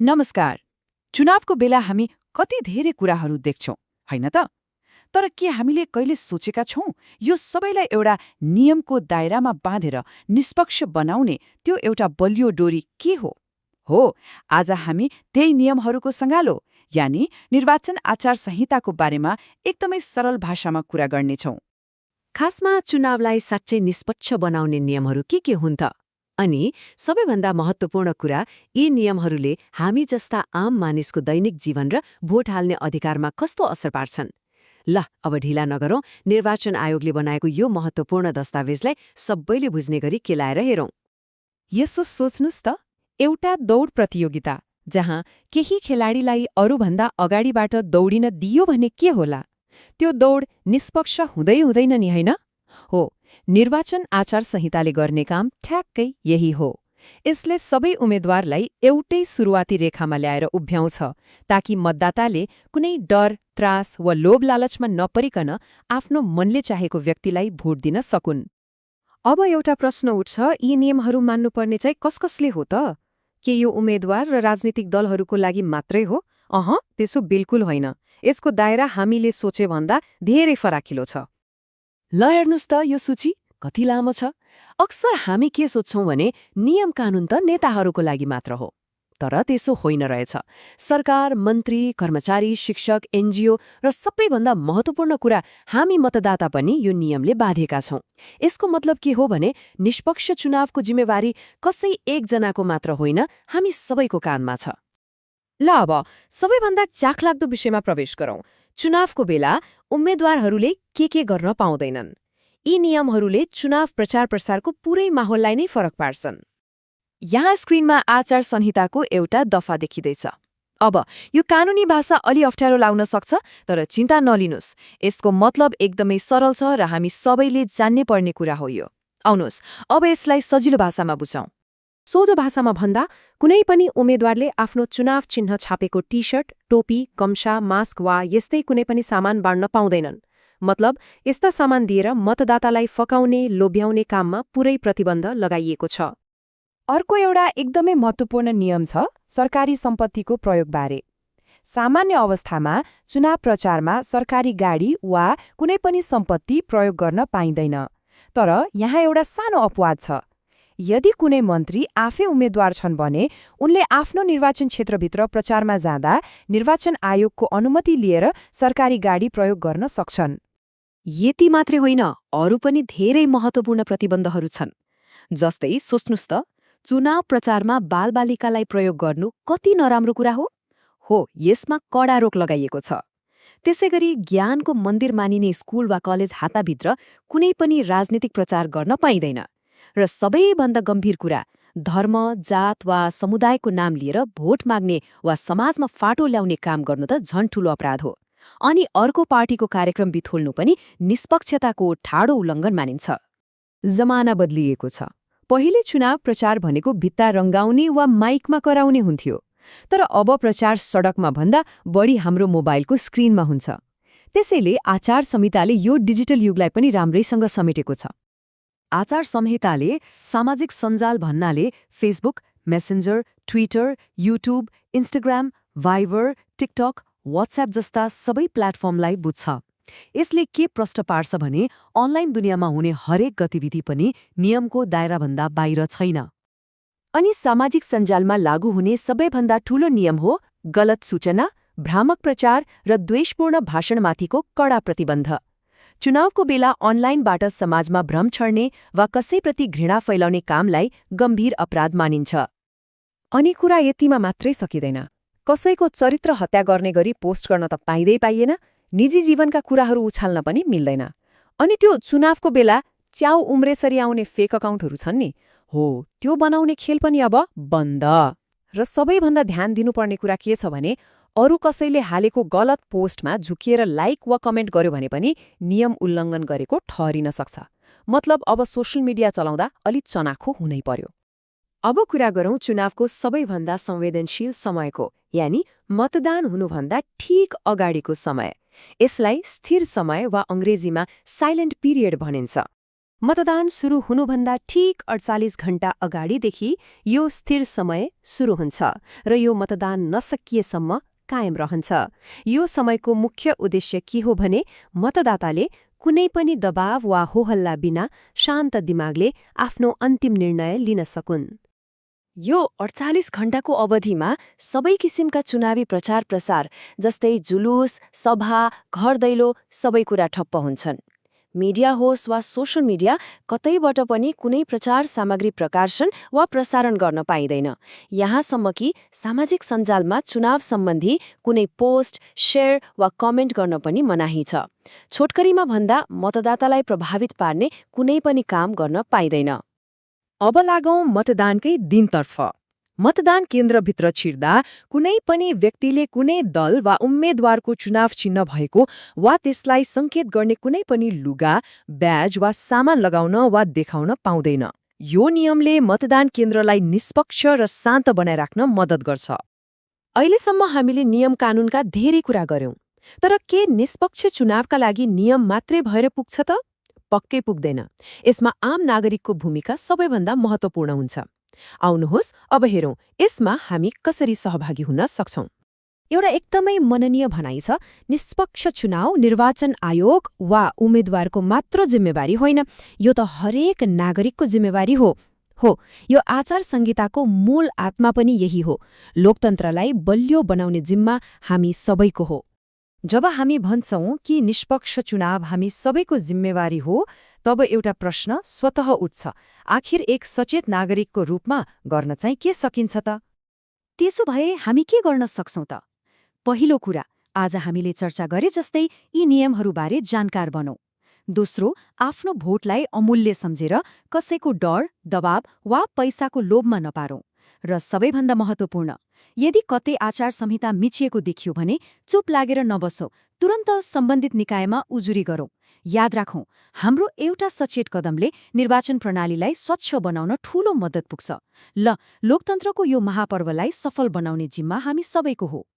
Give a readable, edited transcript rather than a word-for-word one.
नमस्कार। चुनावको बेला हामी कति धेरै कुराहरू देख्छौं, होइन त? तर के हामीले कहिले सोचेका छौं यो सबैलाई एउटा नियमको दायरामा बाँधेर निष्पक्ष बनाउने त्यो एउटा बलियो डोरी के हो? आज हामी त्यही नियमहरूको सँगालो यानि निर्वाचन आचार संहिताको बारेमा एकदमै सरल भाषामा कुरा गर्नेछौं। खासमा चुनावलाई साँच्चै निष्पक्ष बनाउने नियमहरू के हुन् त? अनि सबैभन्दा महत्त्वपूर्ण कुरा, यी नियमहरूले हामी जस्ता आम मानिसको दैनिक जीवन र भोट हाल्ने अधिकारमा कस्तो असर पार्छन्? ल, अब ढिला नगरौं, निर्वाचन आयोगले बनाएको यो महत्त्वपूर्ण दस्तावेजलाई सबैले बुझ्ने गरी केलाएर हेरौं। यसो सोच्नुस् त, एउटा दौड प्रतियोगिता जहाँ केही खेलाडीलाई अरूभन्दा अगाडिबाट दौडिन दियो भने के होला? त्यो दौड निष्पक्ष हुँदैन नि, होइन? हो, निर्वाचन आचार संहिताले गर्ने काम ठ्याक्कै यही हो। यसले सबै उम्मेद्वारलाई एउटै सुरुवाती रेखामा ल्याएर उभ्याउँछ, ताकि मतदाताले कुनै डर, त्रास वा लोभ लालचमा नपरिकन आफ्नो मनले चाहेको व्यक्तिलाई भोट दिन सकुन्। अब एउटा प्रश्न उठ्छ, यी नियमहरू मान्नुपर्ने चाहिँ कसले हो त? के यो उम्मेद्वार र राजनीतिक दलहरूको लागि मात्रै हो? त्यसो बिल्कुल होइन। यसको दायरा हामीले सोचे भन्दा धेरै फराकिलो छ। ल हेर्नुस् त, यो सूची कति लामो छ। अक्सर हामी के सोच्छौं भने नियम कानून त नेताहरूको लागि मात्र हो। तर त्यसो होइन रहेछ। सरकार, मन्त्री, कर्मचारी, शिक्षक, एनजिओ र सबैभन्दा महत्त्वपूर्ण कुरा, हामी मतदाता पनि यो नियमले बाँधेका छौं। यसको मतलब के हो भने निष्पक्ष चुनावको जिम्मेवारी कसै एकजनाको मात्र होइन, हामी सबैको काँधमा छ। ल, अब सबैभन्दा चाखलाग्दो विषयमा प्रवेश गरौं। चुनावको बेला उम्मेद्वारहरूले के गर्न पाउँदैनन्? यी नियमहरूले चुनाव प्रचार प्रसारको पुरै माहौललाई नै फरक पार्छन्। यहाँ स्क्रिनमा आचार संहिताको एउटा दफा देखिँदैछ। अब यो कानूनी भाषा अलि अप्ठ्यारो लाग्न सक्छ, तर चिन्ता नलिनुस्, यसको मतलब एकदमै सरल छ र हामी सबैले जान्ने पर्ने कुरा हो यो। आउनुहोस्, अब यसलाई सजिलो भाषामा बुझौं। सोझो भाषामा भन्दा, कुनै पनि उम्मेद्वारले आफ्नो चुनाव चिन्ह छापेको टी-शर्ट, टोपी, गम्छा, मास्क वा यस्तै कुनै पनि सामान बाँड्न पाउँदैनन्। मतलब, यस्ता सामान दिएर मतदातालाई फकाउने, लोभ्याउने काममा पुरै प्रतिबन्ध लगाइएको छ। अर्को एउटा एकदमै महत्त्वपूर्ण नियम छ सरकारी सम्पत्तिको प्रयोगबारे। सामान्य अवस्थामा चुनाव प्रचारमा सरकारी गाडी वा कुनै पनि सम्पत्ति प्रयोग गर्न पाइँदैन। तर यहाँ एउटा सानो अपवाद छ। यदि कुनै मन्त्री आफै उम्मेद्वार छन् भने उनले आफ्नो निर्वाचन क्षेत्रभित्र प्रचारमा जाँदा निर्वाचन आयोगको अनुमति लिएर सरकारी गाडी प्रयोग गर्न सक्छन्। यति मात्रै होइन, अरू पनि धेरै महत्त्वपूर्ण प्रतिबन्धहरू छन्। जस्तै सोच्नुस् त, चुनाव प्रचारमा बालबालिकालाई प्रयोग गर्नु कति नराम्रो कुरा हो? यसमा कडा रोक लगाइएको छ। त्यसैगरी ज्ञानको मन्दिर मानिने स्कुल वा कलेज हाताभित्र कुनै पनि राजनीतिक प्रचार गर्न पाइँदैन। र सबैभन्दा गम्भीर कुरा, धर्म, जात वा समुदायको नाम लिएर भोट माग्ने वा समाजमा फाटो ल्याउने काम गर्नु त झन् ठूलो अपराध हो। अनि अर्को पार्टीको कार्यक्रम बिथोल्नु पनि निष्पक्षताको ठाडो उल्लङ्घन मानिन्छ। जमाना बदलिएको छ। पहिले चुनाव प्रचार भनेको भित्ता रङ्गाउने वा माइकमा कराउने हुन्थ्यो। तर अब प्रचार सडकमा भन्दा बढी हाम्रो मोबाइलको स्क्रिनमा हुन्छ। त्यसैले आचार संहिताले यो डिजिटल युगलाई पनि राम्रैसँग समेटेको छ। आचार संहिताले सामाजिक सञ्जाल भन्नाले Facebook, messenger, Twitter, YouTube, Instagram, Viber, TikTok, WhatsApp जस्ता सबै प्लेटफर्मलाई बुझ्छ। यसले के प्रश्न पार्छ भने अनलाइन दुनियाँमा हुने हरेक गतिविधि पनि नियमको दायराभन्दा बाहिर छैन। अनि सामाजिक सञ्जालमा लागू हुने सबैभन्दा ठूलो नियम हो गलत सूचना, भ्रामक प्रचार र द्वेषपूर्ण भाषणमाथिको कडा प्रतिबन्ध। चुनावको बेला अनलाइनबाट समाजमा भ्रम छर्ने वा कसैप्रति घृणा फैलाउने कामलाई गम्भीर अपराध मानिन्छ। अनि कुरा यतिमा मात्रै सकिँदैन। कसैको चरित्र हत्या गर्ने गरी पोस्ट गर्न त पाइएन, निजी जीवनका कुराहरू उछाल्न पनि मिल्दैन। अनि त्यो चुनावको बेला च्याउ उम्रेसरी आउने फेक अकाउन्टहरू छन् नि, त्यो बनाउने खेल पनि अब बन्द। र सबैभन्दा ध्यान दिनुपर्ने कुरा के छ भने अरू कसैले हालेको गलत पोस्टमा झुकिएर लाइक वा कमेन्ट गर्यो भने पनि नियम उल्लङ्घन गरेको ठहरिन सक्छ। मतलब अब सोशल मिडिया चलाउँदा अलि चनाखो हुनै पर्यो। अब कुरा गरौं चुनावको सबैभन्दा संवेदनशील समयको, यानि मतदान हुनुभन्दा ठीक अगाडिको समय। यसलाई स्थिर समय वा अंग्रेजीमा साइलेन्ट पिरियड भनिन्छ। मतदान सुरु हुनुभन्दा ठिक 48 घण्टा अगाडिदेखि यो स्थिर समय सुरु हुन्छ र यो मतदान नसकिएसम्म कायम रहन्छ। यो समयको मुख्य उद्देश्य के हो भने मतदाताले कुनै पनि दबाव वा होहल्ला बिना शान्त दिमागले आफ्नो अन्तिम निर्णय लिन सकुन्। यो 48 घण्टाको अवधिमा सबै किसिमका चुनावी प्रचार प्रसार जस्तै जुलुस, सभा, घर दैलो सबै कुरा ठप्प हुन्छन्। मिडिया होस् वा सोशल मिडिया कतैबाट पनि कुनै प्रचार सामग्री प्रकाशन वा प्रसारण गर्न पाइँदैन। यहाँसम्म कि सामाजिक सञ्जालमा चुनाव सम्बन्धी कुनै पोस्ट, शेयर वा कमेन्ट गर्न पनि मनाही छ। छोटकरीमा भन्दा मतदातालाई प्रभावित पार्ने कुनै पनि काम गर्न पाइँदैन। अब लागौं मतदानकै दिनतर्फ। मतदान केन्द्रभित्र छिर्दा कुनै पनि व्यक्तिले कुनै दल वा उम्मेद्वारको चुनाव चिन्ह भएको वा त्यसलाई सङ्केत गर्ने कुनै पनि लुगा, ब्याज वा सामान लगाउन वा देखाउन पाउँदैन। यो नियमले मतदान केन्द्रलाई निष्पक्ष र शान्त बनाइराख्न मद्दत गर्छ। अहिलेसम्म हामीले नियम कानूनका धेरै कुरा गर्यौं, तर के निष्पक्ष चुनावका लागि नियम मात्रै भएर पुग्छ त? पक्कै पुग्दैन। यसमा आम नागरिकको भूमिका सबैभन्दा महत्त्वपूर्ण हुन्छ। आउनुहोस् अब हेरौं यसमा हामी कसरी सहभागी हुन सक्छौं। एउटा एकदमै मननीय भनाइ छ, निष्पक्ष चुनाव निर्वाचन आयोग वा उम्मेद्वारको मात्र जिम्मेवारी होइन, यो त हरेक नागरिकको जिम्मेवारी हो। यो आचार संहिताको मूल आत्मा पनि यही हो। लोकतन्त्रलाई बलियो बनाउने जिम्मा हामी सबैको हो। जब हामी भन्छौं कि निष्पक्ष चुनाव हामी सबैको जिम्मेवारी हो, तब एउटा प्रश्न स्वतः उठ्छ, आखिर एक सचेत नागरिकको रूपमा गर्न चाहिँ के सकिन्छ त? त्यसो भए हामी के गर्न सक्छौं त? पहिलो कुरा, आज हामीले चर्चा गरे जस्तै यी नियमहरूबारे जानकार बनौं। दोस्रो, आफ्नो भोटलाई अमूल्य सम्झेर कसैको डर, दबाव वा पैसाको लोभमा नपारौं। र सबैभन्दा महत्त्वपूर्ण, यदि कतै आचार संहिता मिचिएको देखियो भने चुप लागेर नबसौं, तुरन्त सम्बन्धित निकायमा उजुरी गरौं। याद राखौं, हाम्रो एउटा सचेत कदमले निर्वाचन प्रणालीलाई स्वच्छ बनाउन ठूलो मद्दत पुग्छ। ल, लोकतन्त्रको यो महापर्वलाई सफल बनाउने जिम्मा हामी सबैको हो।